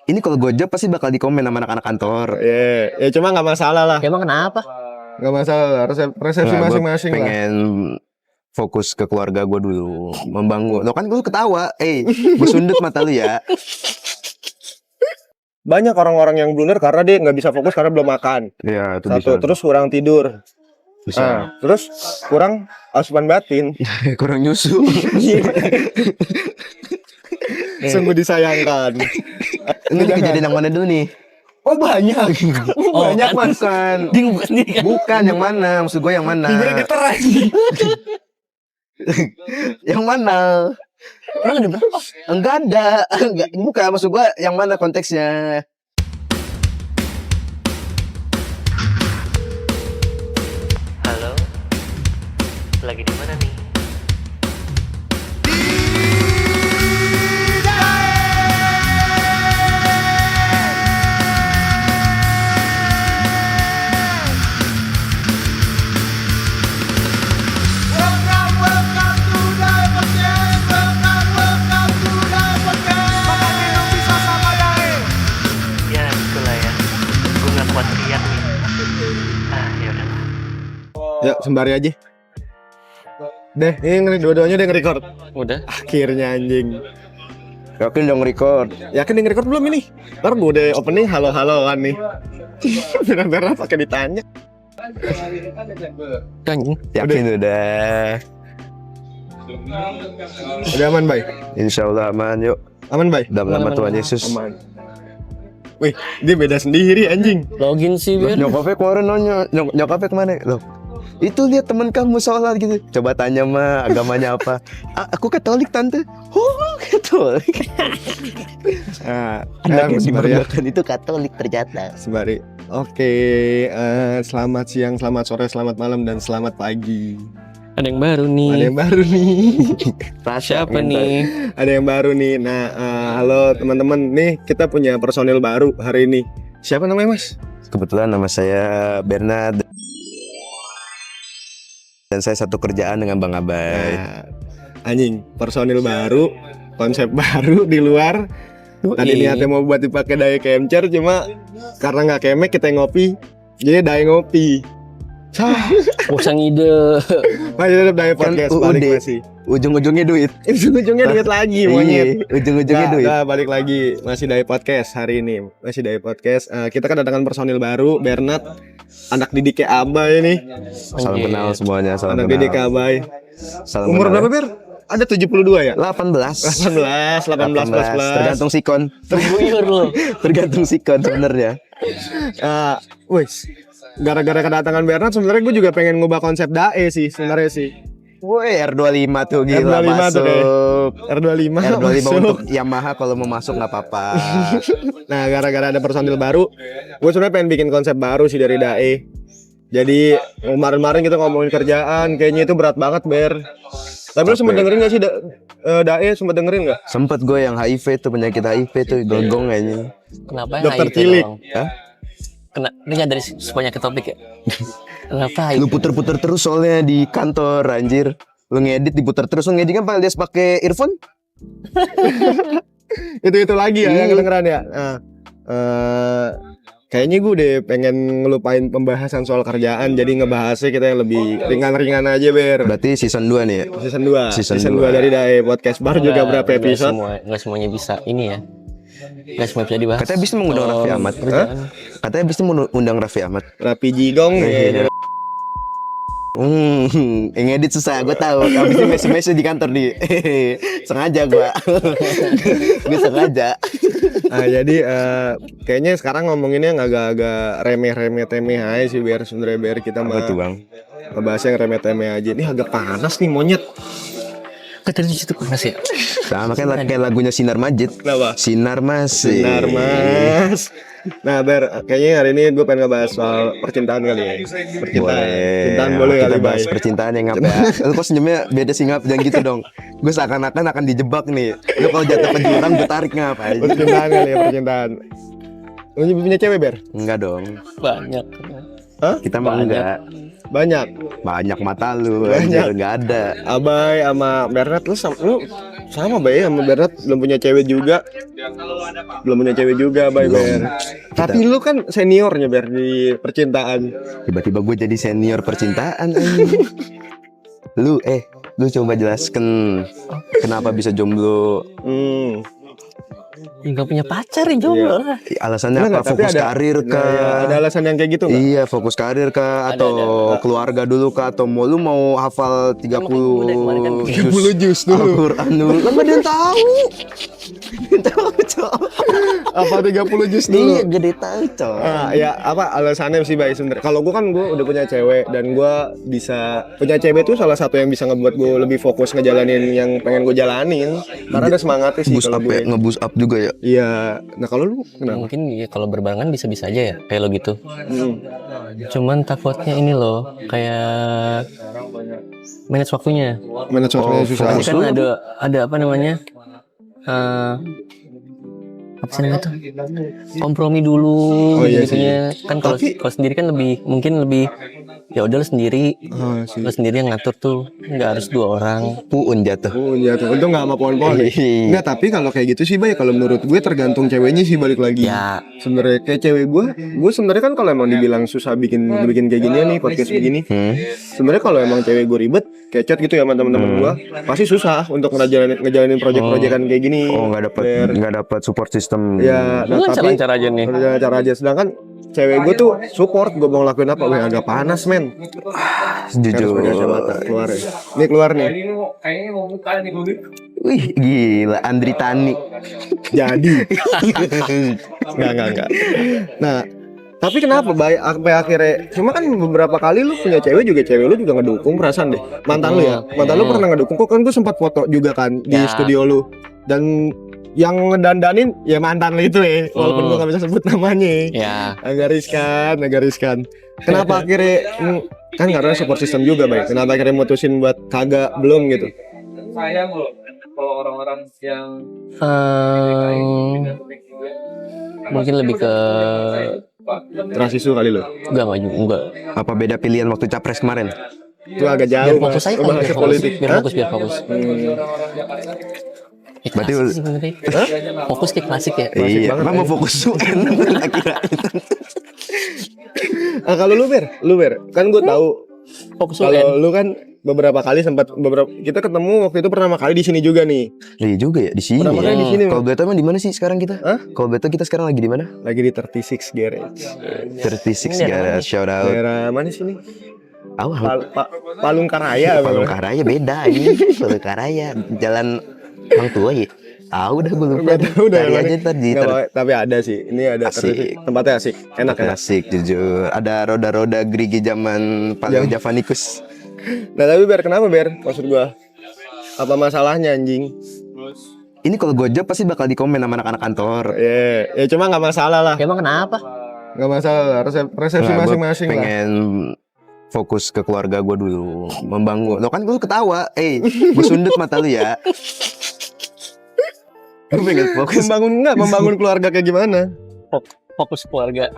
Ini kalau gue job pasti bakal dikomen sama anak-anak kantor. Ya cuma nggak masalah lah. Emang kenapa? Nggak masalah lah. Resepsi Nggak, gua masing-masing lah. pengen fokus ke keluarga gue dulu, membangun. Lo kan gue ketawa, gue sundut mata lu ya. Banyak orang-orang yang blunder karena dia nggak bisa fokus karena belum makan. Ya itu Satu, bisa. terus kurang tidur. Bisa. Terus kurang asupan batin. Kurang nyusu. Sungguh disayangkan. Ini kejadian yang mana dulu nih? Oh banyak. Banyak mas kan. Dia bukan sendiri kan? Bukan yang mana? Maksud gue yang mana? Yang mana? Emang ada berapa? Enggak ada. Enggak, bukan maksud gue yang mana konteksnya? Halo, lagi di mana nih? Ya, itulah ya. Gue nggak kuat teriak nih. Ya udah. Ya sembari aja. Deh, ini dua-duanya udah nge-record. Udah. Akhirnya anjing. Yakin dong record. Yakin dia nge-record belum ini? Ntar gue udah opening halo-haloan nih. Bener-bener pakai ditanya. Kan Yakin udah. Udah aman, Bay? Insya Allah aman yuk. Aman, Bay? Dalam nama Tuhan Yesus. Aman. Wih, dia beda sendiri anjing. login sih biar. Nyokapnya kemarin nanya, nyokapnya kemana? Loh, itu lihat teman kamu sholat gitu. Coba tanya mah agamanya apa? Aku Katolik tante. Oh Katolik. Anak yang sembari ya. dibanggakan itu Katolik ternyata. Sembari. Oke, selamat siang, selamat sore, selamat malam, dan selamat pagi. Ada yang baru nih. Ada yang baru nih. Siapa nih? Ada yang baru nih. Nah, halo teman-teman. Nih kita punya personil baru hari ini. Siapa namanya, Mas? Kebetulan nama saya Bernard. Dan saya satu kerjaan dengan Bang Abai. Nah, anjing, personil baru, konsep baru di luar. Tadi niatnya mau buat dipakai daya capture, cuma karena nggak kemek kita ngopi, jadi daya ngopi. Bosan ide. Masih tetap daya podcast Kan balik UUD. masih. Ujung-ujungnya duit. Ujung-ujungnya duit lagi monyet. Iya, ujung-ujungnya duit. Nah, balik lagi masih daya podcast hari ini. Masih daya podcast. Kita kedatangan personil baru, Bernard, anak didiknya Abai nih. Salam kenal semuanya, salam Anak kenal. didik Abai. Salam Umur kenal berapa, Ber? Ada 72 ya? 18. 18 plus. Tergantung sikon. Terbuyur lo. Tergantung sikon sebenarnya. Wes, gara-gara kedatangan Bernard sebenarnya gue juga pengen ngubah konsep dae sih sebenarnya sih. Woi R25 tuh gila R25 masuk. tuh R25 R25 masuk. untuk Yamaha kalau mau masuk nggak apa-apa. Nah, gara-gara ada personil baru, gue sebenarnya pengen bikin konsep baru sih dari dae. Jadi kemarin-kemarin kita ngomongin kerjaan, kayaknya itu berat banget, Ber. Tapi lu sempet dengerin gak sih dae sempet dengerin gak? Sempet gue yang HIV tuh, penyakit HIV tuh gonggong kayaknya. Kenapa Dokter HIV cilik. doang? Hah? Kena ini nggak dari semuanya ke topik ya? Kenapa Lu HIV? puter-puter terus soalnya di kantor anjir. Lu ngedit diputer terus, lu ngedit kan pakai earphone? Itu lagi ya yang Iya. kedengeran ya. Nah, kayaknya gue udah pengen ngelupain pembahasan soal kerjaan, jadi ngebahasnya kita yang lebih ringan-ringan aja, Ber. Berarti season 2 nih ya. Season 2. Season Season 2 dua. dari dae podcast baru juga berapa episode? Nggak semuanya bisa ini ya. Nggak semua bisa dibahas. Katanya abis ini mau undang Raffi Ahmad. Kerjaan. Katanya abis ini mau undang Raffi Ahmad. Rapi Jigong ya. Yang edit susah, gue tahu. Abis ini message di kantor di sengaja gue. Gue sengaja. Nah, jadi kayaknya sekarang ngomonginnya yang agak-agak remeh-remeh temeh aja sih, biar sebenarnya biar kita Apa tuh bang? ngebahasnya yang remeh-temeh aja. Ini agak panas nih monyet. Katanya di situ panas ya. Sama kayak lagunya Sinar Majid. Kenapa? Sinar Mas. Benar, Mas. Nah, Ber, kayaknya hari ini gue pengen ngebahas soal percintaan kali ya. Percintaan boleh Kita kali, bahas Bay. percintaan yang ngap ya. Lu kok senyumnya beda sih ngap, jangan gitu dong. Gue seakan-akan akan dijebak nih. Lu kalau jatuh ke jurang gue tarik ngap aja. Percintaan kali ya, percintaan. Lu punya cewek, Ber? Enggak dong. Banyak. Hah? Kita mah Banyak. enggak. Banyak. Banyak mata lu, Banyak. anjir, enggak ada. Abai sama Bernard lu Sama Bay, sama Bernard belum punya cewek juga. Bay Ber. Tapi lu kan seniornya Ber di percintaan. Tiba-tiba gue jadi senior percintaan anjing. Lu coba jelaskan kenapa bisa jomblo. Nggak punya pacar ya jomblo lah. Alasannya apa? Tapi Fokus karir Nah, kah? ya, ada alasan yang kayak gitu nggak? Iya, fokus karir kah atau keluarga dulu kah atau lu mau hafal 30 juz dulu. Al-Qur'an dulu. Kan ada yang tahu. Tahu, Cok. Apa 30 juz dulu? Iya, gede tahu, Cok. Ya apa alasannya sih Bay sebenarnya? Kalau gue kan gue udah punya cewek dan gue bisa punya cewek itu salah satu yang bisa ngebuat gue lebih fokus ngejalanin yang pengen gue jalanin. Karena ada semangatnya sih Boost kalau up gue. ya, nge-boost up juga ya. Iya. Nah kalau lu kenapa? Mungkin ya kalau berbarengan bisa-bisa aja ya kayak lo gitu. Cuman takutnya ini loh kayak manage waktunya. Mana cowoknya susah. Jadi kan ada apa namanya? Apa sih namanya tuh? Kompromi dulu Oh, iya gitu-gitunya. Kan kalau sendiri kan mungkin lebih ya udah lo sendiri. Sih. Lo sendiri yang ngatur tuh, nggak harus 2 orang. Puun jatuh. Jatuh. Untung nggak sama pohon-pohon. Enggak, tapi kalau kayak gitu sih Bay, kalau menurut gue tergantung ceweknya sih balik lagi. Ya. Sebenarnya kayak cewek gue sebenarnya kan kalau emang dibilang susah bikin kayak gini nih podcast begini. Sebenarnya kalau emang cewek gue ribet, kecot gitu ya sama teman-teman gue, pasti susah untuk ngejalanin project-projectan kayak gini. Oh, nggak dapat support system. Ya, Lu kan lancar aja nih. Lancar aja. Sedangkan cewek gue tuh support gue mau ngelakuin apa, weh agak panas men. Jujur. Harus pakai kacamata keluar ya. Ini keluar nih. Wih, gila Andri Tani. Jadi. Enggak. Nah, tapi kenapa Bay sampai akhirnya cuma kan beberapa kali lu punya cewek lu juga ngedukung perasaan deh. Mantan lu ya. Mantan lu pernah ngedukung kok kan gue sempat foto juga kan di studio lu. Dan yang ngedandanin ya mantan lu itu ya. Walaupun gue gak bisa sebut namanya. Ya. Agak riskan. Kenapa akhirnya kan karena support system juga Bay. Kenapa akhirnya mutusin buat kagak belum gitu? Sayang loh kalau orang-orang yang Mungkin lebih ke Trust issue kali lo. enggak. Apa beda pilihan waktu capres kemarin? Itu agak jauh. Fokus aja kan, Bahasa politik. biar fokus. Berarti Klasik sih sebenarnya. Fokus ke klasik ya. iya, banget, emang mau fokus UN kira. Kalau lu Ber, kan gue tahu Fokus kalau UN. lu kan beberapa kali kita ketemu waktu itu pertama kali di sini juga nih. Iya juga ya di sini. Pertama kali di sini. Kalau Beto emang di mana sih sekarang kita? Hah? Kalau Beto kita sekarang lagi di mana? Lagi di 36 Garage. 36 Garage, shout out. Daerah mana sini? Awal. Palungkaraya. Palungkaraya beda ini. Palungkaraya jalan Bang Tua ya. Tahu dah gue lupa. Cari aja ntar di Tapi ada sih. Ini ada Asik. tempatnya asik. Enak ya. Asik jujur. Ada roda-roda gerigi zaman Paleo Javanicus. Nah tapi Ber, kenapa Ber? Maksud gua apa masalahnya anjing? Ini kalau gue job pasti bakal dikomen sama anak-anak kantor. Ya cuma nggak masalah lah. Emang kenapa? Nggak masalah. Resepsi Nggak, gua masing-masing lah. pengen fokus ke keluarga gue dulu, membangun. Lo kan gue ketawa, gue sundut mata lu ya. Gue pengen fokus. Membangun keluarga kayak gimana? Fokus keluarga.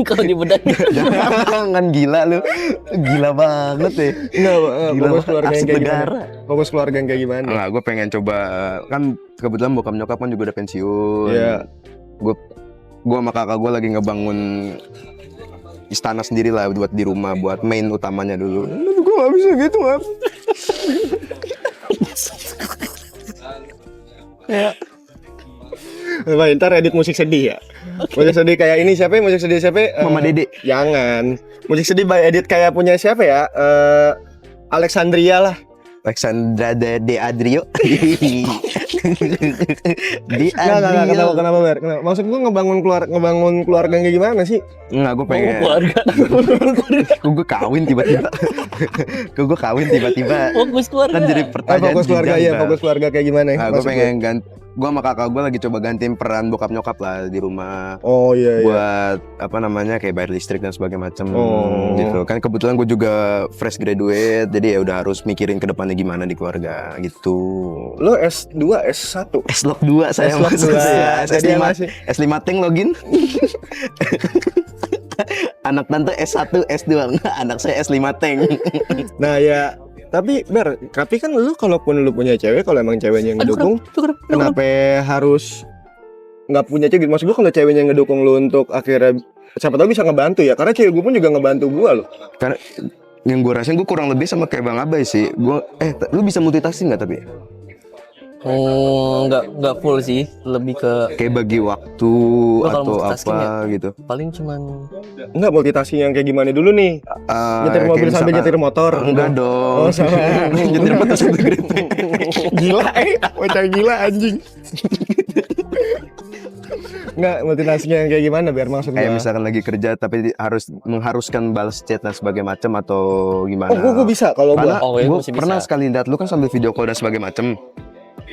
Kalau di bedak. Jangan gila lu, gila banget ya. Gila Fokus keluarga yang arsip kayak negara. gimana? Fokus keluarga yang kayak gimana? Nggak, gue pengen coba kan kebetulan bokap nyokap kan juga udah pensiun. Iya. Gue sama kakak gue lagi ngebangun istana sendiri lah buat di rumah, buat main utamanya dulu. Gue gak bisa gitu kan. Ntar edit musik sedih ya. Musik sedih kayak ini siapa ya? Musik sedih siapa ya? Mama Dede. Jangan. Musik sedih by edit kayak punya siapa ya? Alexandria lah. Alexandra de Adrio. Di Nggak, kenapa Ber? Kenapa? Maksud gue ngebangun keluarga yang kayak gimana sih? Enggak, gue pengen Keluarga. gue kawin tiba-tiba. Gue kawin tiba-tiba. Fokus keluarga. Kan jadi pertanyaan. Fokus keluarga jenjang, ya, kan. fokus keluarga kayak gimana? Nah, gue Maksud pengen gue sama kakak gue lagi coba gantiin peran bokap nyokap lah di rumah. Oh iya. Buat apa namanya kayak bayar listrik dan sebagainya macam gitu. Kan kebetulan gue juga fresh graduate, jadi ya udah harus mikirin ke depannya gimana di keluarga gitu. Lo S2, S1? S-Log 2 saya S-Log maksud 2. saya. Tadi yang S5 S5 tank login. Anak tante S1, S2 enggak, anak saya S5 tank. Nah ya, Tapi kan lu kalaupun lu punya cewek, kalau emang ceweknya yang ngedukung, kenapa harus nggak punya cewek? Maksud gua kalau ceweknya yang ngedukung lu untuk akhirnya siapa tahu bisa ngebantu ya, karena cewek gua pun juga ngebantu gua loh. Karena yang gue rasain gue kurang lebih sama kayak Bang Abai sih. Lu bisa multitasking nggak tapi? Nggak full sih, lebih ke Kayak bagi waktu Gua kalau atau multitasking apa gitu. paling cuman Enggak, multitasking yang kayak gimana dulu nih? Nyetir Kayak mobil sambil misalkan- nyetir motor. Enggak dong. Oh, salah. Nyetir motor sambil grepe. Gila, macam gila anjing. Enggak, multitasking yang kayak gimana biar maksud Kayak gua? misalkan lagi kerja tapi harus mengharuskan balas chat dan sebagainya macam atau gimana. Oh, gua bisa kalau Karena gua. Oh, ya, gue masih pernah bisa. sekali lihat lu kan sambil video call dan sebagainya macam.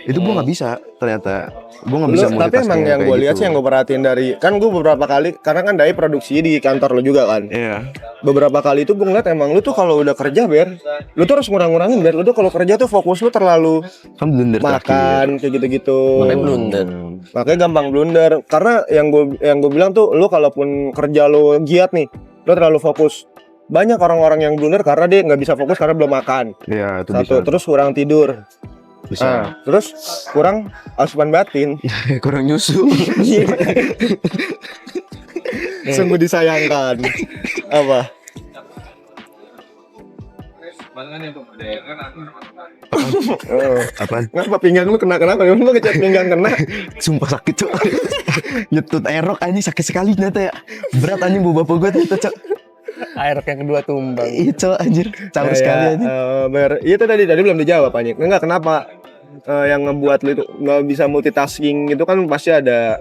Itu gue nggak bisa ternyata. Gue nggak bisa Tapi emang yang gue lihat sih yang gue perhatiin dari kan gue beberapa kali karena kan Dai produksi di kantor lu juga kan. Iya. Beberapa kali itu gue ngeliat emang lu tuh kalau udah kerja lu tuh harus ngurang-ngurangin lu tuh kalau kerja tuh fokus lu terlalu Kan blunder makan kayak gitu-gitu. makanya blunder. Makanya gampang blunder karena yang gue bilang tuh lu kalaupun kerja lu giat nih, lu terlalu fokus. Banyak orang-orang yang blunder karena dia nggak bisa fokus karena belum makan. Iya, itu Satu, bisa. terus kurang tidur. Bisa. Nah, terus kurang asupan batin. Kurang nyusu. Sungguh disayangkan. Apa? Mana kan yang pemberdayaan kan aku Oh. Apaan? Kenapa pinggang lu kenapa? Emang lu ngecat pinggang kena? Sumpah sakit cok. Nyetut aerok anjing sakit sekali ternyata ya. Berat anjing bawa bapak gue ternyata cok. Air yang kedua tumbang. Iya cok anjir. Caur sekali anjing. Itu tadi belum dijawab anjing. Enggak, kenapa yang ngebuat lu itu nggak bisa multitasking itu kan pasti ada.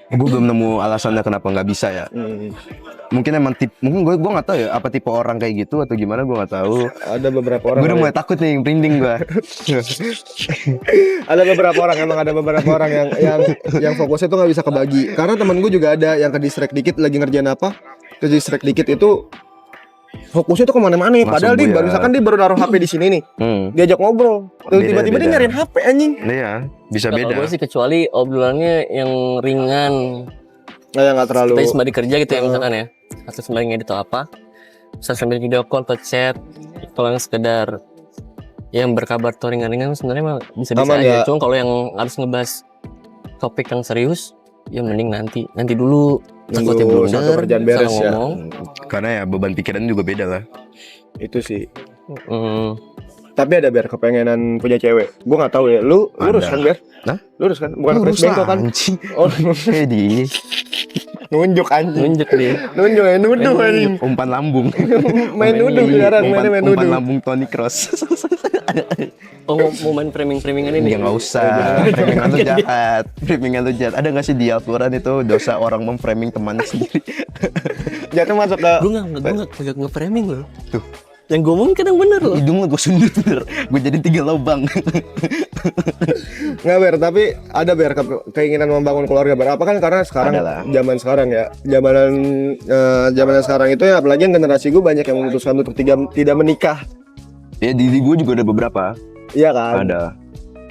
Gue belum nemu alasannya kenapa nggak bisa ya. Mungkin emang mungkin gue nggak tahu ya apa tipe orang kayak gitu atau gimana gue nggak tahu. Ada beberapa orang. Gue udah mulai takut nih, merinding gue. Ada beberapa orang yang fokusnya tuh nggak bisa kebagi. Karena temen gue juga ada yang ke distract dikit lagi ngerjain apa, ke distract dikit itu fokusnya tuh kemana-mana. Langsung Padahal dia buyar. misalkan dia baru naruh HP di sini nih, diajak ngobrol, terus Beda, tiba-tiba dia beda. nyariin HP anjing. Iya, bisa Kalau beda. gue sih kecuali obrolannya yang ringan, Nah, yang nggak terlalu. kita sembari kerja gitu ya misalkan ya, atau sembari ngedit atau apa, bisa sambil video call atau chat, kalau yang sekedar yang berkabar atau ringan-ringan sebenarnya mah bisa-bisa Aman aja. ya. Cuma kalau yang harus ngebahas topik yang serius, ya mending nanti dulu. Takutnya Nunggu satu blunder, kerjaan beres salah ya. ngomong. Karena ya beban pikiran juga beda lah. Itu sih. Hmm. Tapi ada Ber kepengenan punya cewek. Gua nggak tahu ya. Lu lurus Ada. kan Ber? Hah? Lurus kan? Bukan Lurus Chris Bengko lah, kan? anjing. Oh, Edi, nunjuk anjing. Nunjuk dia. Nunjuk ya, nuduh anjing. umpan lambung. Main nuduh sekarang, mainnya main Umpan nuduh. lambung Tony Cross. Oh, mau main framing-framingan ini? Ya nggak usah. Framingan lu jahat. Framingan lu jahat. Ada nggak sih di Al-Quran itu dosa orang memframing temannya sendiri? Jatuh masuk ke Gue nggak nge-framing loh. Tuh. Yang gue ngomong kadang bener loh. Hidung lu gue sundut bener. Gue jadi 3 lubang. nggak Ber, tapi ada Ber keinginan membangun keluarga Ber. Apa kan karena sekarang Adalah. zaman sekarang ya, zaman sekarang itu ya apalagi yang generasi gue banyak yang memutuskan untuk tidak menikah. Ya di gue juga ada beberapa. Iya kan? Ada.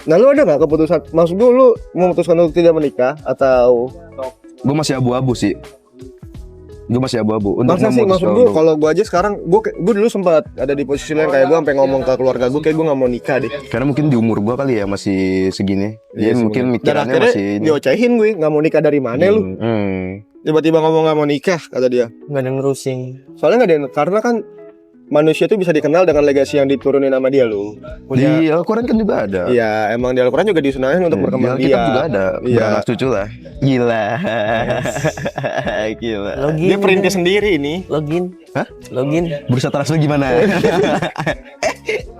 Nah lu ada nggak keputusan? Maksud gue lu memutuskan untuk tidak menikah atau? Gue masih abu-abu sih. Gue masih abu-abu. Untuk Masa sih maksud memutuskan gue untuk- kalau gue aja sekarang gue dulu sempat ada di posisi yang kayak gue sampai ngomong ke keluarga gue kayak gue nggak mau nikah deh. Karena mungkin di umur gue kali ya masih segini. Iya, Jadi mungkin dan mikirannya akhirnya masih ini. diocehin gue nggak mau nikah dari mana lu? Tiba-tiba ngomong nggak mau nikah kata dia. Nggak ada nerusin. Soalnya nggak ada karena kan manusia tuh bisa dikenal dengan legasi yang diturunin sama dia lu. Punya Di Al-Quran kan juga ada. iya emang di Al-Quran juga disunahkan untuk berkembang Di Alkitab biak. juga ada. Iya. Beranak cucu lah. Gila. Gila. Login. Dia perintis sendiri ini. Login. Hah? Login. Bursa transfer gimana?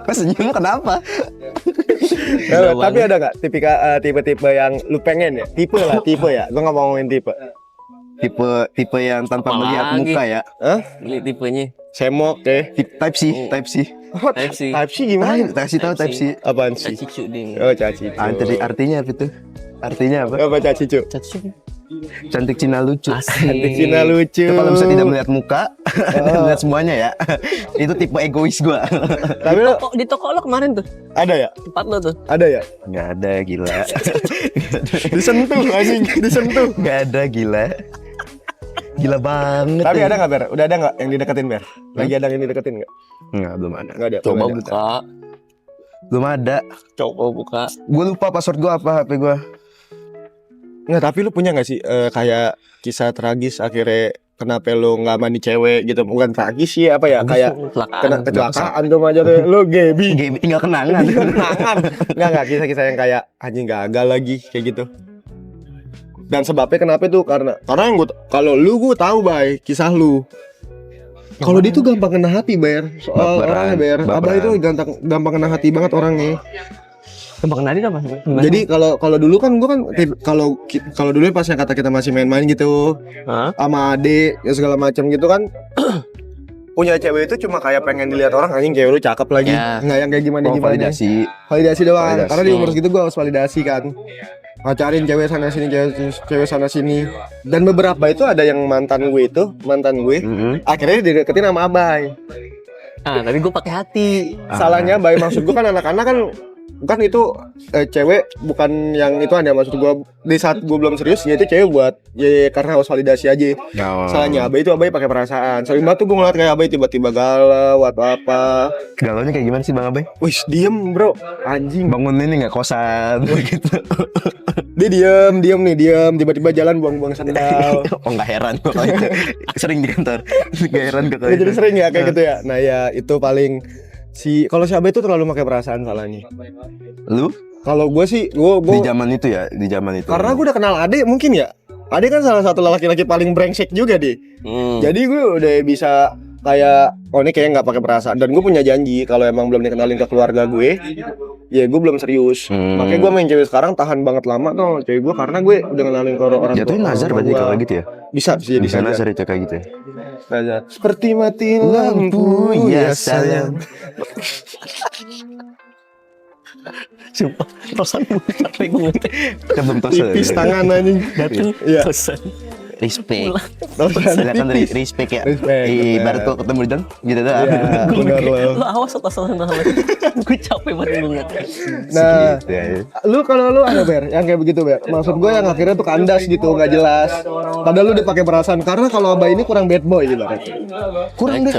Kok senyum kenapa? Nah, tapi ada nggak tipe-tipe yang lu pengen ya? Tipe ya. Gue nggak mau ngomongin tipe. Tipe yang tanpa Apa melihat lagi? muka ya. Hah? Beli tipenya. Semok deh. Type C, Type C. Type C. Type C gimana? Kasih tahu Type C. Apaan sih? Cacicu ding. Oh caci. Artinya apa itu? Artinya apa? Apa caci cu? Cacicu. Cantik Cina lucu. Asik. Cina lucu. Itu kalau misalnya tidak melihat muka, melihat semuanya ya. Itu tipe egois gua. Tapi lo Kok di toko lo kemarin tuh? ada ya? Tempat lo tuh. Ada ya? Nggak ada gila. Disentuh anjing, disentuh. Nggak ada gila. Gila banget. Tapi ya. ada nggak Ber? Udah ada nggak yang dideketin Ber? Lagi ada yang dideketin nggak? Enggak, belum ada. Nggak ada. Coba belum ada. buka. Belum ada. Coba buka. Gue lupa password gue apa HP gue. Nggak, tapi lu punya nggak sih kayak kisah tragis akhirnya kenapa lu nggak mandi cewek gitu? Bukan tragis sih apa ya? Kayak kena kecelakaan tuh aja deh. Lu Gaby. Game tinggal kenangan. Kenangan. Nggak kisah-kisah yang kayak anjing gagal lagi kayak gitu. Dan sebabnya kenapa tuh? Karena yang kalau lu gue tahu Bay kisah lu. Kalau dia tuh gampang kena hati Ber. Soal Baperan, orangnya Ber. Abah baperan. itu gampang kena hati banget orangnya. Tembak nadi apa? Jadi kalau dulu kan gue kan kalau dulu pas yang kata kita masih main-main gitu Hah? sama ade ya segala macam gitu kan punya cewek itu cuma kayak pengen dilihat orang anjing cewek lu cakep lagi Ya. nggak yang kayak gimana Oh, gimana validasi doang Validasi. karena di umur segitu gue harus validasi kan pacarin cewek sana sini cewek sana sini dan beberapa itu ada yang mantan gue akhirnya dideketin sama Abai. Tapi gue pakai hati. Salahnya Abai maksud gue kan anak-anak kan itu cewek bukan yang itu ada maksud gue di saat gue belum serius ya itu cewek buat ya karena harus validasi aja. Salahnya Abai pakai perasaan. Sering banget tuh gue ngeliat kayak Abai tiba-tiba galau atau apa. Galaunya kayak gimana sih Bang Abai? Wih diem bro anjing. Bangun ini nggak kosan gitu. Dia diem tiba-tiba jalan buang-buang sandal. Oh nggak heran kok kalau itu. Sering di kantor. Nggak heran kok kalau Dia jadi itu. sering ya kayak gitu ya. Nah ya itu paling kalau si Abai itu terlalu pakai perasaan salahnya. Lu Kalau gue sih di gue zaman itu ya, di zaman itu. karena gue udah kenal Ade mungkin ya. Ade kan salah satu laki-laki paling brengsek juga deh. Jadi gue udah bisa kayak ini kayak nggak pakai perasaan dan gue punya janji kalau emang belum dikenalin ke keluarga gue ya gue belum serius. Makanya gue main cewek sekarang tahan banget lama tuh cewek gue karena gue udah kenalin ke orang Jatuhin nazar berarti gua. kalau gitu ya. Bisa jadi Bisa nazar itu kayak gitu ya. nazar. Seperti mati lampu ya sayang. Sumpah, perasaan gue capek gue. Kita belum tos. Tipis tangan anjing. Dateng, Iya. kosan. Respect. Dosan Silakan tipis. respect ya. Respect, Ibarat bener. kok ketemu di jalan gitu dah. Iya, benar loh. Lo awas atas salah. Gue capek banget gue ngeliat. Nah, Gitu ya. lu kalau lu ada Ber yang kayak begitu Ber. Maksud gue yang akhirnya tuh kandas gitu, nggak jelas. Padahal lu udah pakai perasaan karena kalau Abah ini kurang bad boy gitu. Kurang deh.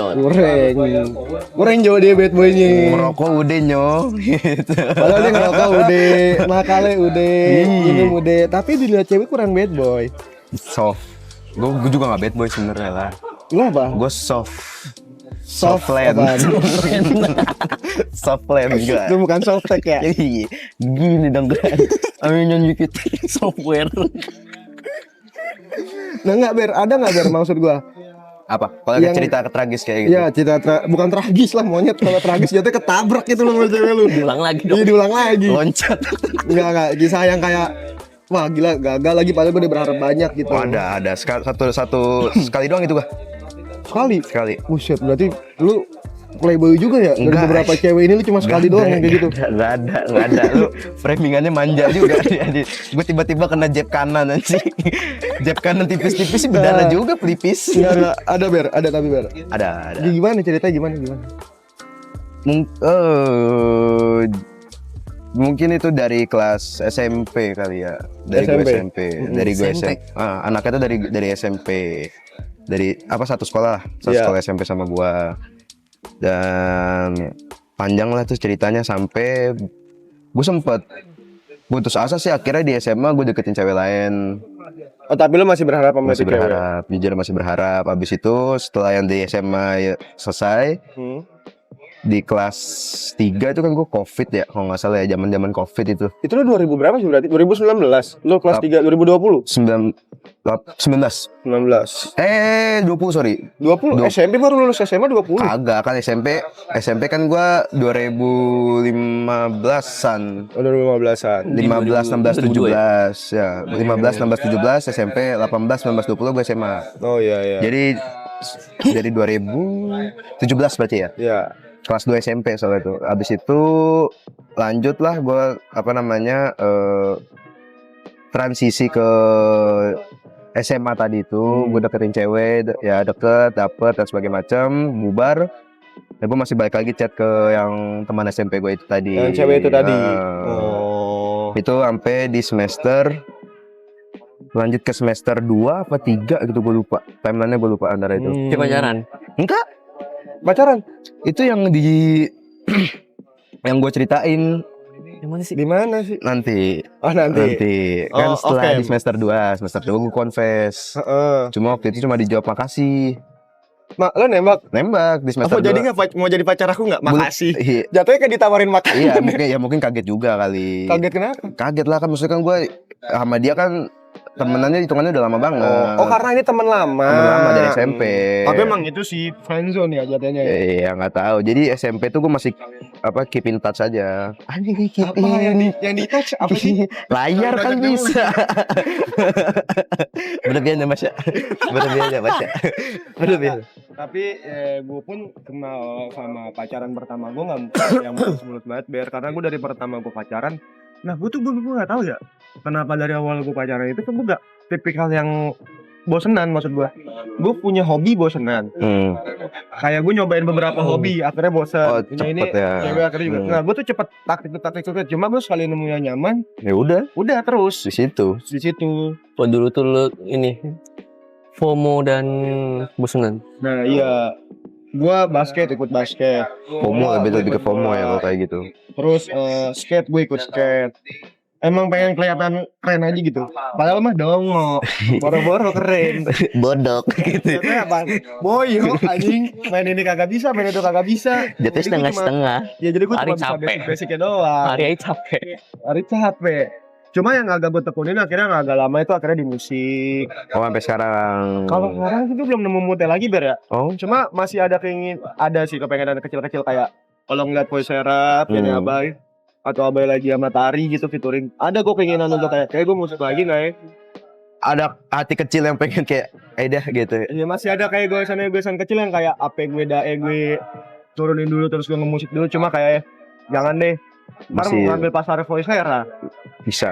Kurang jauh dia bad boynya. Merokok udah nyo. Gitu. Padahal dia ngerokok udah, makalnya udah, minum udah. Tapi dilihat cewek kurang bad boy. Soft. Gue juga nggak bad boy sebenarnya lah. Lu apa? Gue soft. Soft land. apaan? Soft land gue. Itu bukan soft tech ya? Jadi gini dong kan. Aminnya dikit. Software. Nah enggak Ber, ada nggak Ber maksud gua? Apa? Kalau Yang- cerita tragis kayak gitu. Iya cerita bukan tragis lah monyet kalau tragis jatuhnya ketabrak gitu loh sama cewek lu. Diulang lagi dong. Iya diulang lagi. Loncat. Enggak kisah yang kayak wah gila gagal lagi padahal gue udah berharap banyak gitu. Oh, ada satu sekali doang itu gua. Sekali. Buset berarti lu playboy juga ya? Dari Enggak. beberapa cewek ini lu cuma sekali doang yang kayak gitu. Nggak ada. Lu framingannya manja juga. Gue tiba-tiba kena jab kanan anjing. Jab kanan tipis-tipis sih berdarah juga pelipis. Enggak ada Ber, ada tapi Ber. Ada. Gimana ceritanya gimana? Mungkin itu dari kelas SMP kali ya. Dari gue SMP. Dari gue SMP. Anaknya tuh dari SMP. Dari satu sekolah lah. Satu Iya. sekolah SMP sama gua. Dan panjang lah tuh ceritanya sampai gue sempet putus asa sih akhirnya di SMA gue deketin cewek lain. Oh tapi lu masih berharap sama Masih itu cewek? berharap, jujur masih berharap. Abis itu setelah yang di SMA selesai, di kelas 3 itu kan gue COVID ya, kalau nggak salah ya, zaman COVID itu. Itu lu 2000 berapa sih berarti? 2019? Lu kelas 3 2020? 19. 19. 20 sorry. 20 SMP baru lulus SMA 20. Kagak kan SMP kan gue 2015-an. Oh 2015-an. 15, 16, 17 ya. 15, 16, 17 SMP, 18, 19, 20 gue SMA. Oh iya iya. Jadi dari 2017 berarti ya. Ya. Kelas 2 SMP soalnya itu. Abis itu lanjut lah gue transisi ke SMA tadi itu. Gue deketin cewek, ya deket, dapet dan sebagainya macam, bubar. Ya gue masih balik lagi chat ke yang teman SMP gue itu tadi. Yang cewek itu tadi. Oh. Itu sampai di semester Lanjut ke semester 2 apa 3 gitu gue lupa. Timeline-nya gue lupa antara itu. Dia pacaran. Enggak, Pacaran? itu yang di yang gue ceritain Yang mana sih? Di mana sih? nanti. Oh nanti. Kan Oh, setelah oke. di semester 2 gue confess. Heeh. Cuma waktu itu cuma dijawab makasih. Mak, lo nembak? Nembak di semester Apa jadi 2. nggak mau jadi pacar aku nggak? Belum. Makasih. Iya, Jatuhnya kayak ditawarin makan. iya mungkin kaget juga kali. Kaget kenapa? Kaget lah kan, maksudnya kan gue sama dia kan temenannya hitungannya udah lama banget. Oh karena ini teman lama. Temen lama dari SMP. Tapi emang itu sih friendzone ya jatuhnya ya. Iya nggak tahu. Jadi SMP tuh gue masih keep in touch aja. Anjing keep Apa yang di touch apa sih? Layar kan bisa. Berlebihan ya Mas ya. Berlebihan ya Mas ya. Berlebihan. Tapi gue pun kenal sama pacaran pertama gue nggak yang mulus-mulus banget Ber, karena gue dari pertama gue pacaran. Nah gue nggak tahu ya kenapa dari awal gue pacaran itu tuh gue gak tipikal yang bosenan, maksud gue punya hobi bosenan. Kayak gue nyobain beberapa hobi akhirnya bosen. Oh, Punya cepet ya. cewek akhirnya juga. Nah gue tuh cepet taktik cuma gue sekali nemu yang nyaman Ya udah udah terus di situ. di situ. Oh dulu tuh lu ini FOMO dan bosenan. Nah iya, gue ikut basket. FOMO lebih ke FOMO ya kalau kayak gitu. Terus skate gue ikut skate. Emang pengen kelihatan keren aja gitu. Padahal mah dongo, boro-boro keren. Bodok gitu. Jatuhnya apa? Boyo anjing, main ini kagak bisa, main itu kagak bisa. Jatuhnya Jadi gua cuma- setengah-setengah. Ya jadi gue Hari cuma bisa capek. basic-basicnya doang. Hari aja capek. Hari capek. Cuma yang agak gue tekunin akhirnya agak lama itu akhirnya di musik. Oh sampai sekarang. Kalau sekarang sih gue belum nemu moodnya lagi Ber ya. Oh Cuma masih ada sih kepengenan kecil-kecil kayak kalau ngeliat voice rap ini Abai atau Abai lagi sama Tari gitu featuring. Ada gue keinginan untuk kayak gue musik lagi nih. ada hati kecil yang pengen kayak dah gitu. Ya masih ada kayak goesan kecil yang kayak apa gue gue turunin dulu terus gue ngemusik dulu, cuma kayak jangan deh. Ntar Masih- mau ngambil pasar voice era. Bisa.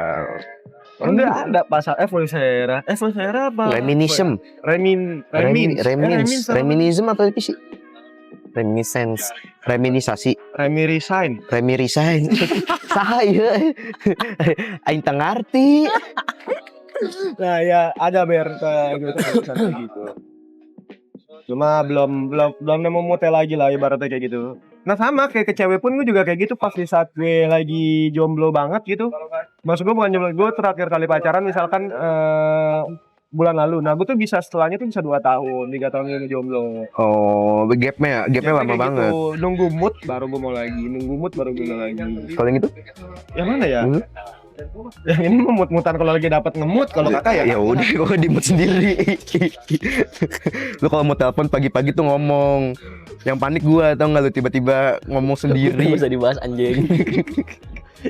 Enggak ada pasar voice era. Voice era apa? Reminiscem. Reminism atau apa sih? Reminiscence. Reminisasi. Resign. Resign. Saya. Aing teu ngarti. Nah ya ada Ber kayak gitu. Cuma belum nemu motel lagi lah ibaratnya kayak gitu. Nah sama kayak ke cewek pun gue juga kayak gitu pas di saat gue lagi jomblo banget gitu. Maksud gue bukan jomblo, gue terakhir kali pacaran misalkan bulan lalu. Nah gue tuh bisa setelahnya tuh bisa 2 tahun, 3 tahun gue jomblo. Oh, gapnya lama kayak banget. Gitu. Nunggu mood baru gue mau lagi, Kalau yang itu? Yang mana ya? Yang ini memut-mutan kalau lagi dapat ngemut, kalau kakak ya. Ya udah, kok di mood sendiri. Lu kalau mau telepon pagi-pagi tuh ngomong. Yang panik gua, tau nggak lu tiba-tiba ngomong sendiri. Nggak usah dibahas anjing.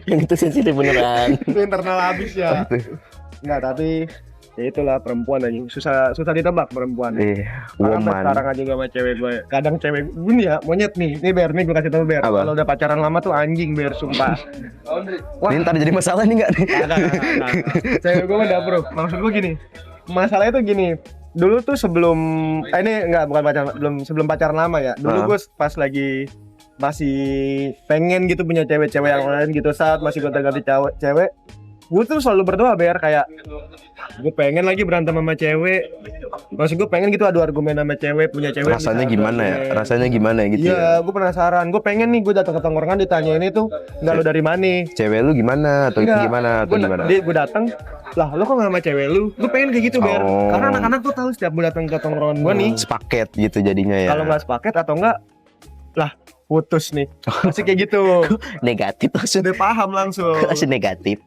Yang itu sensitif beneran. Itu internal habis ya. Enggak, tapi ya itulah perempuan aja susah ditebak perempuan. Karena sampai Woman. sekarang aja gak sama cewek gue. Kadang cewek gini ya, monyet nih Ber, nih gue kasih tau Ber. Apa? Kalau udah pacaran lama tuh anjing Ber, sumpah. Wah. Ini ntar jadi masalah nih nggak nih? Kagak. Cewek gue udah bro. Maksud gue gini, masalahnya tuh gini. Dulu tuh sebelum bukan pacaran, sebelum pacaran lama ya. Dulu gue pas lagi masih pengen gitu punya cewek-cewek yang lain gitu, saat masih gonta-ganti cewek. Gue tuh selalu berdoa Ber, kayak gue pengen lagi berantem sama cewek. Maksud gue pengen gitu adu argumen sama cewek, punya cewek. Rasanya bisa gimana ya? argumen. Rasanya gimana ya gitu ya? Iya, gue penasaran. Gue pengen nih, gue datang ke tongkrongan ditanyain itu, enggak lo dari mana? Cewek lu gimana atau Enggak. gimana atau gimana? Gue datang, lah lo kok gak sama cewek lu? Gue pengen kayak gitu Ber. Oh. Karena anak-anak tuh tahu setiap gue datang ke tongkrongan gue nih, Sepaket gitu jadinya ya. kalau nggak sepaket atau enggak, lah putus nih. Masih kayak gitu. Negatif maksudnya. Udah paham langsung. Masih negatif.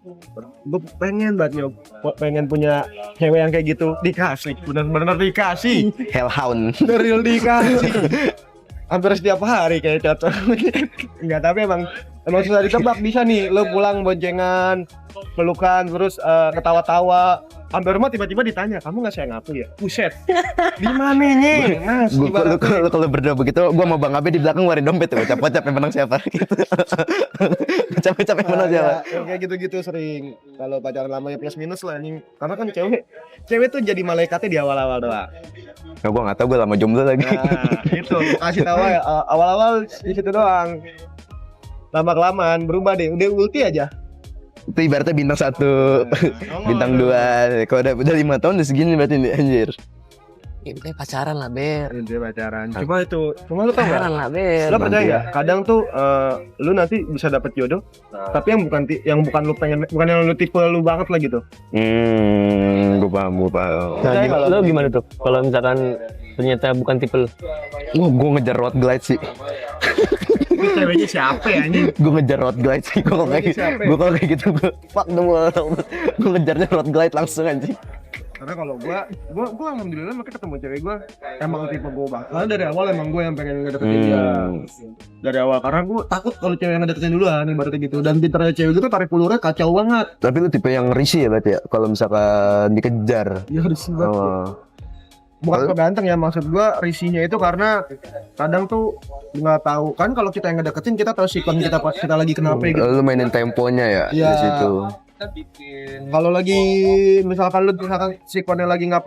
Gue pengen banget pengen punya cewek yang kayak gitu. Dikasih, benar-benar dikasih. Hellhound. The real dikasih. Hampir setiap hari kayak cocok. Enggak, tapi emang susah ditebak. Bisa nih lo pulang boncengan, pelukan, terus ketawa-tawa. Hampir rumah tiba-tiba ditanya, kamu nggak sayang aku ya? Buset. Di mana nih? Mas, di mana? Kalau berdua begitu, gua sama Bang Abe di belakang ngeluarin dompet tuh, capek-capek menang siapa gitu. Capek-capek menang siapa. Ya, kayak gitu-gitu sering. Kalau pacaran lama ya plus minus lah anjing. Karena kan cewek tuh jadi malaikatnya di awal-awal doang. Nah, gua nggak tahu, gua lama jomblo lagi. Nah, itu kasih tahu ya, awal-awal di situ doang. Lama kelamaan berubah deh. Udah ulti aja. Itu ibaratnya bintang 1, bintang 2. Kalau udah 5 tahun udah segini berarti nih anjir. Ini pacaran lah Ber. Dia pacaran. Cuma lu tau Pacaran nggak? lah Ber. Lo percaya nggak? Kadang tuh lu nanti bisa dapet jodoh, tapi yang bukan lu pengen, bukan yang lu tipe lu banget lah gitu. Gue paham. Percaya nggak Lo gimana tuh? Kalau misalkan ternyata bukan tipe lo? Gue ngejar road glide sih. Ini ceweknya siapa ya anjing? Gue ngejar road glide sih. Gue kalau kayak gitu gue fuck dong. Gue ngejarnya road glide langsung anjing. Karena kalau gua alhamdulillah makanya ketemu cewek gua emang tipe gua banget. Karena dari awal emang gua yang pengen ngedeketin dia. Dari awal karena gua takut kalau cewek yang ngedeketin duluan ibaratnya gitu. Dan pinternya cewek itu tarik ulurnya kacau banget. Tapi lu tipe yang risih ya berarti ya kalau misalkan dikejar. Ya harus banget. Bukan keganteng ya, maksud gua risihnya itu karena kadang tuh nggak tahu kan kalau kita yang ngedeketin kita tahu sikon kita pas kita lagi kenapa gitu. Lu mainin temponya ya di Iya. situ. Kalau lagi misalkan sikonnya lagi nggak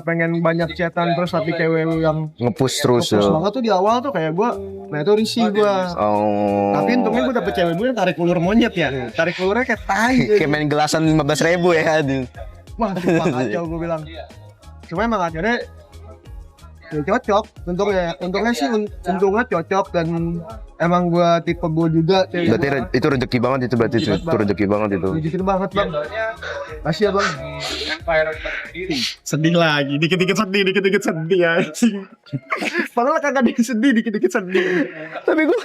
pengen banyak chatan terus tapi cewek lu yang Nge-push terus fokus ya. banget tuh di awal tuh kayak gua, nah itu risih gua. Oh. Tapi untungnya gua dapet cewek gue yang tarik ulur monyet ya. Tarik ulurnya kayak tai. Kayak main gelasan 15.000 ya. Aduh. Wah, sumpah kacau gua bilang. Cuma emang akhirnya ya cocok. Untungnya sih untungnya cocok dan emang gua tipe gua juga. Berarti itu rezeki banget itu berarti itu rezeki banget itu. Rezeki banget bang. Kasih ya bang. Sedih lagi, dikit-dikit sedih ya. Padahal kagak dikit sedih. Tapi gua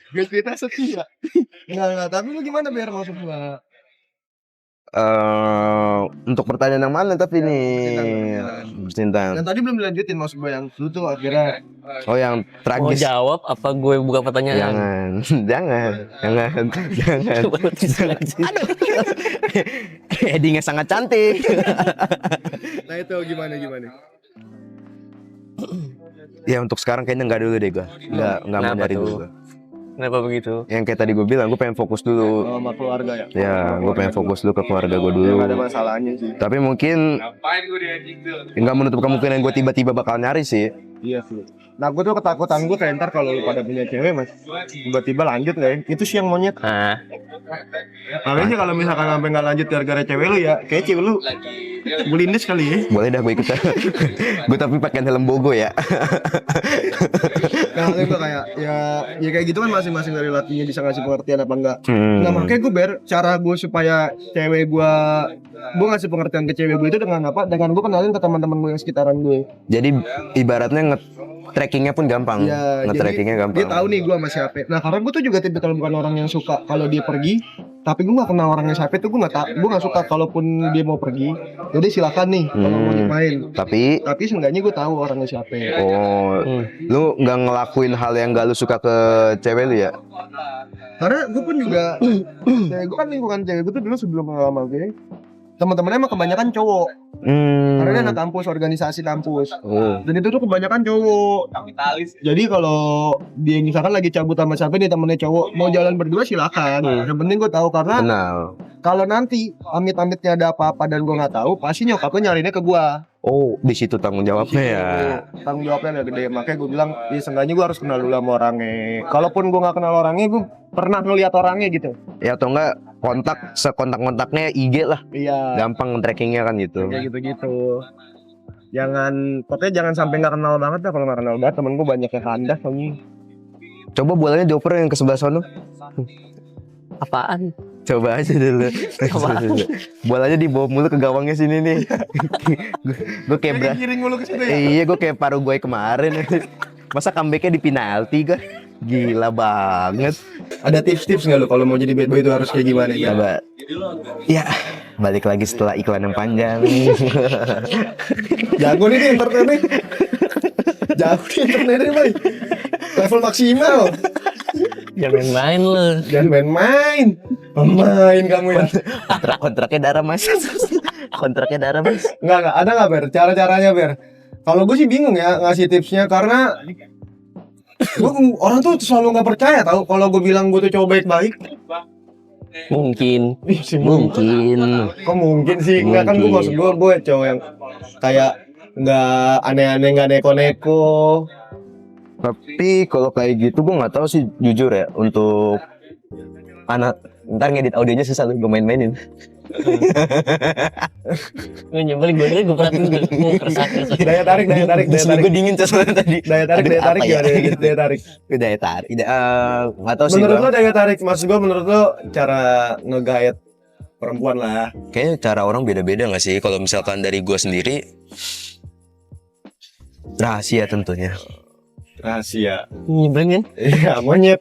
gak cerita sedih ya. Enggak, tapi lu gimana biar maksud gua? Untuk pertanyaan yang mana tapi nih percintaan. Dan tadi belum dilanjutin maksud gue yang lu tuh akhirnya Oh yang Mau tragis. jawab apa gue buka pertanyaan? Jangan. Aduh. Headingnya sangat cantik. nah itu gimana? Ya untuk sekarang kayaknya nggak dulu deh gue. Nggak mau Kenapa nyari tuh? dulu gua. Kenapa begitu? Yang kayak tadi gue bilang, gue pengen fokus dulu. sama keluarga ya. Ya, gue pengen fokus dulu ke keluarga gue dulu. Gak ada masalahnya sih. Tapi mungkin Ngapain gue di anjing tuh? nggak menutup kemungkinan gue tiba-tiba bakal nyari sih. Iya sih. Nah gue tuh ketakutan gue kayak ntar kalau lu pada punya cewek mas, tiba-tiba lanjut nggak ya? Itu sih yang monyet. Nah, Makanya kalau misalkan sampai nggak lanjut gara-gara cewek lu ya, kayak cewek lu bulindes kali ya. Boleh dah gue ikut. Gue tapi pakai helm bogo ya. Nah gue kayak ya kayak gitu kan masing-masing dari latinya bisa ngasih pengertian apa enggak. Nah Hmm. makanya gue cara gue supaya cewek gue ngasih pengertian ke cewek gue itu dengan apa? Dengan gue kenalin ke teman-teman gue yang sekitaran gue. Jadi ibaratnya trackingnya pun gampang. Ya, Nge-trackingnya jadi gampang. dia tahu nih gue sama siapa. Nah karena gue tuh juga tipikal bukan orang yang suka kalau dia pergi, tapi gue nggak kenal orangnya siapa itu gue nggak suka kalaupun dia mau pergi. Jadi silakan nih kalau mau main. Tapi Seenggaknya gue tahu orangnya siapa. lu nggak ngelakuin hal yang gak lu suka ke cewek lu ya? Karena gue pun juga, cewek gue kan lingkungan cewek gue tuh dulu sebelum lama gue, teman-temannya emang kebanyakan cowok. Karena dia anak kampus, organisasi kampus. Dan itu tuh kebanyakan cowok. Kapitalis. Jadi kalau dia misalkan lagi cabut sama siapa nih temennya cowok, mau jalan berdua silakan. Yang penting gue tahu karena Kenal. kalau nanti amit-amitnya ada apa-apa dan gue nggak tahu, pasti nyokapnya nyarinya ke gue. Oh, di situ tanggung jawabnya ya. Tanggung jawabnya agak gede. Makanya gue bilang, ya seenggaknya gue harus kenal dulu sama orangnya. Kalaupun gue nggak kenal orangnya, gue pernah ngeliat orangnya gitu. Ya atau enggak sekontak-kontaknya IG lah. Iya. Gampang trackingnya kan gitu. Kayak gitu-gitu. Pokoknya jangan sampai nggak kenal banget dah. Kalau nggak kenal banget, temen gue banyak yang kandas soalnya. Coba bolanya dioper yang ke sebelah sono. apaan? Coba aja dulu. Bolanya dibawa mulu ke gawangnya sini nih. Gue kayak Giring mulu ke situ ya. Iya, gue kayak paruh gue kemarin. Masa comebacknya di penalti kan? Gila banget. Ada tips-tips nggak lo kalau mau jadi bad boy itu harus kayak gimana ya? Coba. Ya, balik lagi setelah iklan yang panjang. Jago nih dia entertainnya. Jago nih entertainnya boy. Level maksimal. Jangan main lo. Jangan main-main. Pemain kamu ya. Kontraknya darah mas. Kontraknya darah mas. Enggak. Ada nggak Ber? Cara-caranya Ber? Kalau gue sih bingung ya ngasih tipsnya karena orang tuh selalu nggak percaya tahu kalau gue bilang gue tuh cowok baik-baik. Mungkin. Ih, sih, Mungkin. Kok mungkin sih? Enggak kan gue maksud gue cowok yang kayak nggak aneh-aneh, nggak neko-neko. Tapi kalau kayak gitu gue nggak tahu sih jujur ya untuk anak ntar ngedit audionya susah tuh gue main-mainin. Gue nyebelin gue perhatiin gue keresahan. Daya tarik. Gue dingin soalnya tadi. Daya tarik Aduh, apa ya? gimana daya tarik. Daya tarik. Nggak tahu sih. Menurut Gua. lo daya tarik, maksud gue menurut lo cara nge-guide perempuan lah. Kayaknya cara orang beda-beda nggak sih? Kalau misalkan dari gue sendiri rahasia tentunya. Rahasia. Nyebelin kan? Iya, monyet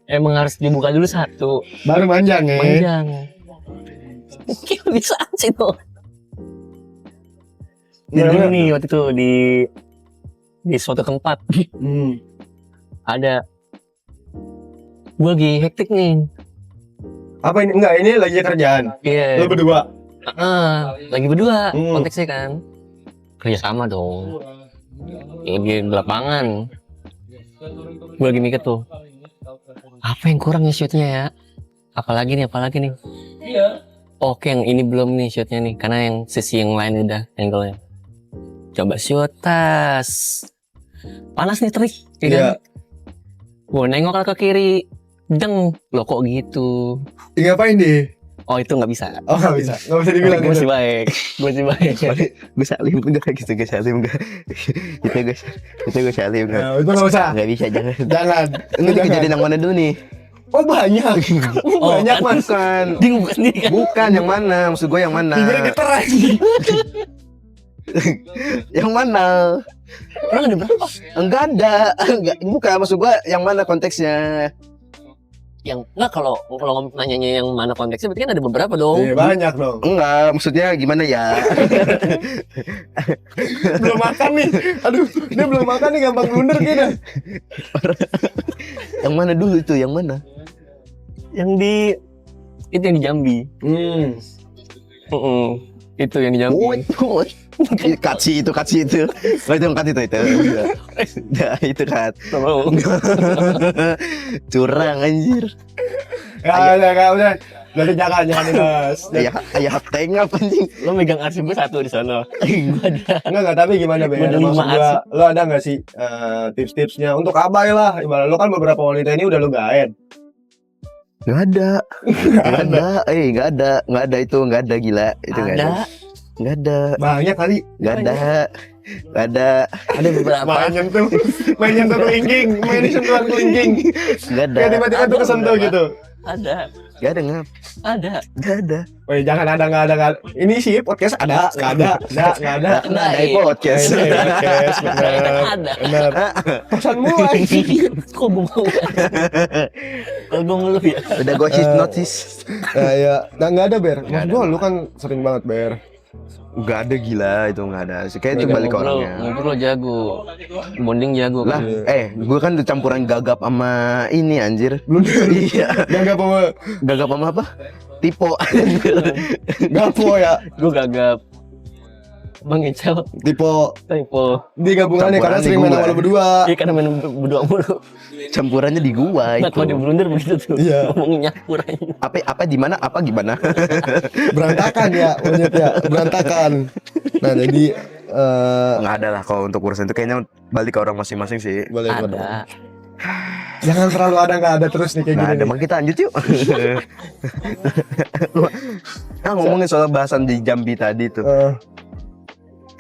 Emang harus dibuka dulu satu. baru manjang ya. Panjang. Kok bisa sih tuh? Jadi dulu nih waktu itu di suatu tempat ada gue lagi hektik nih. Apa ini? Enggak, ini lagi kerjaan. Iya. Lo berdua. Lagi berdua Hmm. konteksnya kan. Kerja sama dong. Lagi di lapangan. Gue lagi mikir tuh. Apa yang kurang ya shootnya ya? Apalagi nih. Oke, yang ini belum nih shootnya nih, karena yang sisi yang lain udah angle-nya. Coba shoot tas. Panas nih trik. Iya. Gue nengok ke kiri. Deng. Loh kok gitu? Ngapain deh? Oh itu nggak bisa. Oh nggak bisa dibilang Gue gitu. sih baik. Gue salim enggak gitu, gue salim enggak. Itu gue salim enggak. Nah, itu nggak usah. Enggak bisa, jangan. Jangan. Ini kejadian yang mana dulu nih? Oh banyak. Banyak kan. mas. Bukan. Dia buka sendiri kan. Bukan yang mana? Maksud gue yang mana? Gue geter aja. Yang mana? Emang ada berapa? Enggak ada. Enggak, bukan maksud gue yang mana konteksnya? Yang nggak kalau nanyanya yang mana konteksnya berarti kan ada beberapa dong. Iya banyak dong. Enggak, maksudnya gimana ya? Belum makan nih. Aduh, dia belum makan nih gampang blunder kita. Yang mana dulu itu? Yang mana? Yang di itu yang di Jambi. Itu yang di Jambi. Kaci itu. Oh, itu yang kat itu. Nah, itu kat. Tahu. Curang anjir. Ya udah. Jadi jangan mas. Ayah tengah anjing. Lo megang arsip gue satu di sana. Gue ada. Enggak tapi gimana Be? Gua ada Maksud 5 gua, lo ada nggak sih tips-tipsnya untuk abai lah? Ibarat lo kan beberapa wanita ini udah lo gaet. Nggak ada. Nggak ada itu, nggak ada gila. Itu nggak ada. Nggak ada. Banyak kali. Nggak ada. Ada beberapa. Main nyentuh kelingking, main sentuhan kelingking. Nggak ada. Kayak tiba-tiba tuh kesentuh beberapa. gitu. Ada. Nggak ada ngap. Ada. Ada. Woi jangan ada nggak ada. Ini sih podcast ada, nggak ada. Nggak ada podcast. Ini podcast Ada. benar. Pesanmu anjing. Kok bengong? Kalau gue ngeluh ya. Udah gue hipnotis. Ya, nggak ada Ber. Maksud gua lu kan sering banget Ber. Nggak ada gila itu, nggak ada. Kayak itu balik ke orangnya. Ngobrol jago. Bonding jago. Lah, kan. gue kan udah campuran gagap sama ini anjir. Blunder. Iya. Gagap apa? Gagap sama apa? Tipo. Gapo ya. Gue gagap. Bang Icel. Tipo Typo. di gabungannya karena Campuran sering di main gua. sama lo berdua. Iya karena main berdua mulu. Campurannya di gua Nah itu. kalau di blunder begitu tuh. Iya. Ngomong nyakur aja. Apa di mana? Apa gimana? Berantakan ya, monyet ya, berantakan. Nah jadi Nggak ada lah kalau untuk urusan itu, kayaknya balik ke orang masing-masing sih. boleh Ada. Jangan terlalu ada nggak ada terus nih kayak Nggak gini. ada, nih. mah kita lanjut yuk. Nah, ngomongin soal bahasan di Jambi tadi tuh.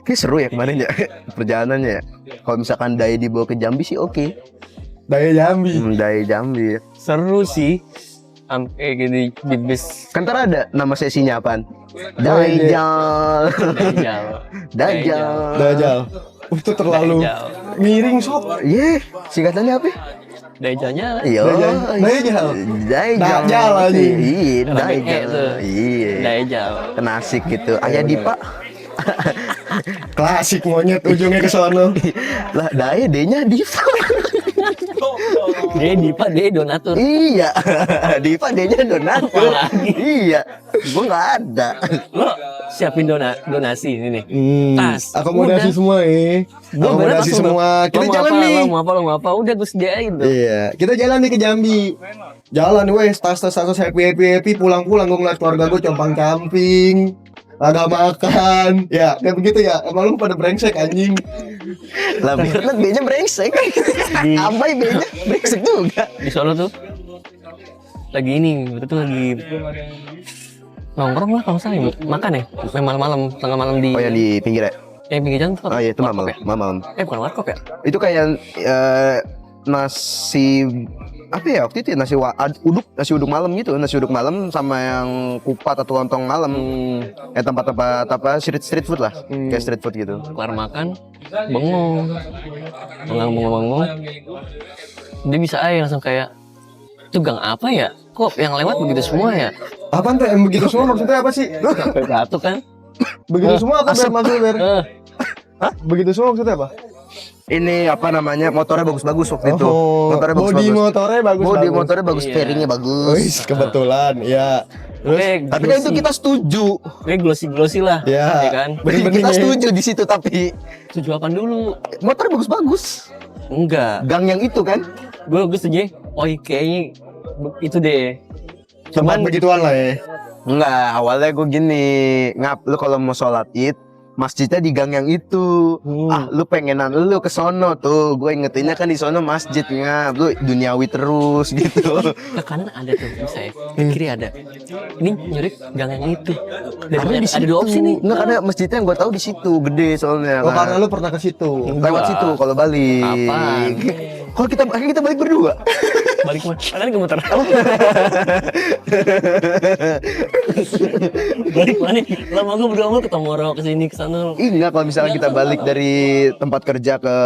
Kayak seru ya kemarin ya perjalanannya ya. Kalau misalkan Dai dibawa ke Jambi sih oke. Daya Jambi. Dai Jambi. Seru sih. Sampai gini di bis. Kan ntar ada nama sesinya apaan? iya. Dajjal. Dajjal. Dajjal. Itu terlalu Dajjal. miring sob. Iya, singkatannya apa? Dajjalnya. Iya. Dajjal. Dajjal aja. Iya, Pakai E Dajjal. tuh. Iya. Dajjal. Kena asik gitu. Ayah Dipa. Klasik monyet ujungnya ke sono. Lah, Daya D-nya Diva. Dia Dipa, dia donatur. Iya. Diva D-nya donatur. Apalagi? Iya. Gua nggak ada. Lo siapin donasi ini nih. Tas. Akomodasi Udah. semua Akomodasi semua. Kita jalan nih. Lo mau apa? Udah gue sediain tuh. Iya, kita jalan nih ke Jambi. Jalan wes, tas happy pulang-pulang gue ngeliat keluarga gue compang-camping. agak makan. Ya, kayak begitu ya. Emang lu pada brengsek anjing. Lah Bernard B-nya brengsek. Apa ya B-nya brengsek juga. Di Solo tuh lagi ini, waktu itu lagi nongkrong lah kalau saya makan ya, malam-malam, tengah malam di Oh yang di pinggir ya? pinggir jalan tuh. Oh iya itu warkop ya? malam. Bukan warkop ya? Itu kayak nasi apa ya waktu itu ya, nasi uduk malam gitu, nasi uduk malam sama yang kupat atau lontong malam. Tempat-tempat apa street food lah, kayak street food gitu. Kelar makan, bengong, dia bisa aja langsung kayak itu gang apa ya? Kok yang lewat begitu semua ya? Apaan tuh? Yang begitu semua maksudnya apa sih? Satu kan? Begitu semua apa Ber? Maksudnya Ber? Eh, Begitu semua maksudnya apa? Ini apa namanya motornya bagus-bagus waktu itu. Motornya body bagus-bagus. motornya bagus. Body motornya bagus, Iya. fairingnya bagus. Wih, kebetulan, ya. Terus, Tapi kan itu kita setuju. glossy lah, Ya. kan? Bening-bening Kita ya. setuju di situ tapi Setuju apa dulu? motornya bagus-bagus. Enggak, Gang yang itu kan. gue setuju. Oh kayaknya itu deh. Tempat begituan lah ya. Enggak, awalnya gue gini, lu kalau mau sholat id, masjidnya di gang yang itu. Lu pengenan lu ke sono tuh. Gue ingetinnya kan di sono masjid ngap. Lu duniawi terus gitu. Ke kanan ada tuh, bisa ya. Ke kiri ada. Ini nyurik gang yang itu. Dan Karena di ada situ. dua opsi nih. Enggak, karena masjidnya yang gue tahu di situ, gede soalnya. Oh, kan. karena lu pernah ke situ. Lewat situ kalau balik. Apaan? Kalau akhirnya kita balik berdua. Balik mana? Kan gemeter. Balik mana? Lama gue berdua mulu ketemu orang kesini kesana. Enggak, kalau misalnya kita balik dari tempat kerja ke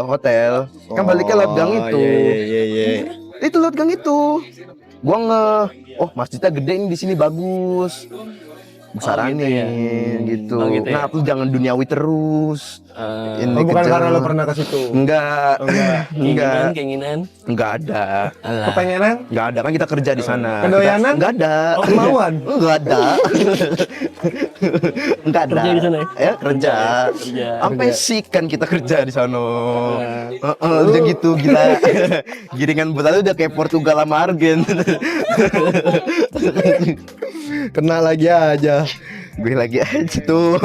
hotel, kan baliknya lewat gang itu. Iya. Itu lewat gang itu. Gua oh masjidnya gede nih di sini bagus. Saranin gitu. Oh, gitu ya. Nah, lu jangan duniawi terus. Ini Oh, bukan kejar. karena lu pernah ke situ. Enggak. Enggak. Keinginan. Enggak ada. Alah. Kepengenan? Enggak ada, kan kita kerja di sana. Kedoyanan? Enggak ada. Kemauan? Enggak ada. Enggak ada. Kerja di sana ya? Kerja. Kerja. Sampai sih kan kita kerja di sana. Udah gitu gila. Giringan bola lu udah kayak Portugal sama Argen. Kena lagi aja. Gue lagi aja tuh.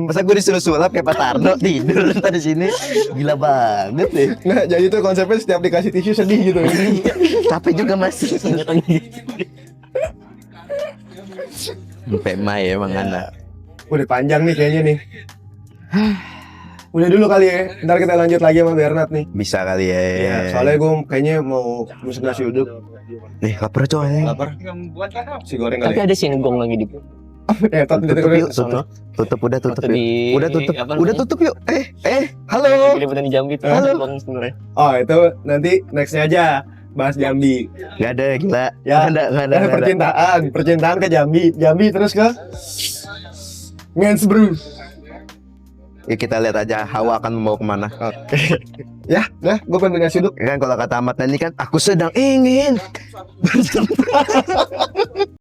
Masa gue disuruh sulap kayak Pak Tarno tidur ntar di sini. Gila banget deh. Nah, jadi tuh konsepnya setiap dikasih tisu sedih gitu. Capek juga masih. Ingatan gitu. Sampai Mai emang anak. Udah panjang nih kayaknya nih. Udah dulu kali ya. Ntar kita lanjut lagi sama Bernard nih. Bisa kali ya. Iya, soalnya gue kayaknya mau masak nasi uduk. Nih lapar coy. Lapar. Si goreng Tapi kali. ada sih yang gong lagi di. Tot Tutup yuk, tutup udah tutup Waktu yuk. di- Udah tutup. apa Udah namanya? tutup yuk. Halo. Liputan di Jambi tuh. Halo. Bang sebenarnya. Oh, itu nanti nextnya aja. Bahas Jambi. Gak ada gila. Ya. Nggak ada. Percintaan ke Jambi. Jambi terus ke Ngensbru. Ya kita lihat aja Hawa akan membawa kemana. Ya, nah, gue pengen nasi uduk. Kan kalau kata Ahmad Dhani kan, aku sedang ingin